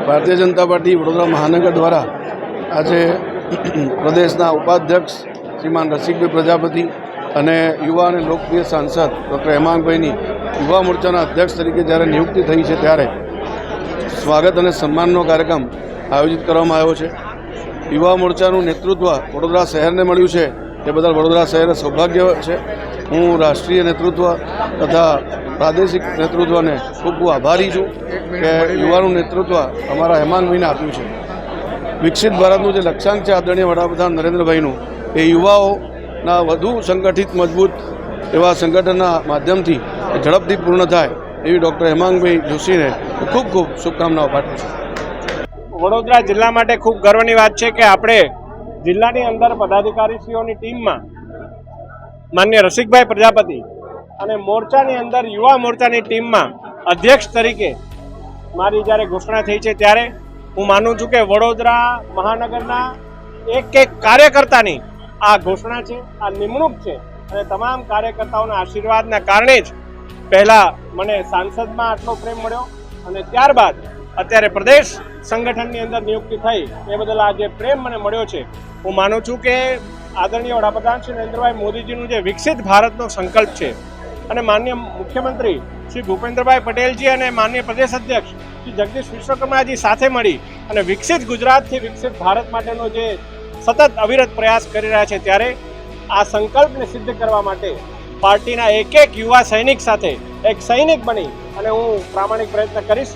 Bharatiya Janata party Vadodara મહાનગર દ્વારા આજે પ્રદેશના ઉપાધ્યક્ષ શ્રીમાન રસિકભાઈ પ્રજાપતિ અને યુવા અને લોકપ્રિય સાંસદ ડૉક્ટર હેમાંગભાઈની યુવા મોરચાના અધ્યક્ષ તરીકે જ્યારે નિયુક્તિ થઈ છે ત્યારે સ્વાગત અને સન્માનનો કાર્યક્રમ આયોજિત કરવામાં આવ્યો છે. યુવા મોરચાનું નેતૃત્વ વડોદરા શહેરને મળ્યું છે એ બદલ વડોદરા શહેરને સૌભાગ્ય છે. હું રાષ્ટ્રીય નેતૃત્વ તથા પ્રાદેશિક નેતૃત્વને ખૂબ ખૂબ આભારી છું કે યુવાનું નેતૃત્વ અમારા હેમાંગભાઈને આપ્યું છે. વિકસિત ભારતનું જે લક્ષ્યાંક છે આદરણીય વડાપ્રધાન નરેન્દ્રભાઈનું એ યુવાઓના વધુ સંગઠિત મજબૂત એવા સંગઠનના માધ્યમથી ઝડપથી પૂર્ણ થાય એવી ડૉક્ટર હેમાંગભાઈ જોશીને ખૂબ ખૂબ શુભકામનાઓ પાઠવું છું. વડોદરા જિલ્લા માટે ખૂબ ગર્વની વાત છે કે આપણે જિલ્લાની અંદર પદાધિકારીશ્રીઓની ટીમમાં માન્ય રસિકભાઈ પ્રજાપતિ અને મોરચાની અંદર યુવા મોરચાની ટીમમાં અધ્યક્ષ તરીકે મારી જ્યારે ઘોષણા થઈ છે ત્યારે હું માનું છું કે વડોદરા મહાનગરના એક કાર્યકર્તાની આ ઘોષણા છે, આ નિમણૂક છે અને તમામ કાર્યકર્તાઓના આશીર્વાદના કારણે જ પહેલાં મને સાંસદમાં આટલો પ્રેમ મળ્યો અને ત્યારબાદ અત્યારે પ્રદેશ સંગઠનની અંદર નિયુક્તિ થઈ એ બદલ આ જે પ્રેમ મને મળ્યો છે હું માનું છું કે આદરણીય વડાપ્રધાન શ્રી નરેન્દ્રભાઈ મોદીજીનું જે વિકસિત ભારતનો સંકલ્પ છે અને માનનીય મુખ્યમંત્રી શ્રી ભૂપેન્દ્રભાઈ પટેલજી અને માનનીય પ્રદેશ અધ્યક્ષ શ્રી જગદીશ વિશ્વકર્માજી સાથે મળી અને વિકસિત ગુજરાતથી વિકસિત ભારત માટેનો જે સતત અવિરત પ્રયાસ કરી રહ્યા છે ત્યારે આ સંકલ્પને સિદ્ધ કરવા માટે પાર્ટીના એક યુવા સૈનિક સાથે એક સૈનિક બની અને હું પ્રામાણિક પ્રયત્ન કરીશ.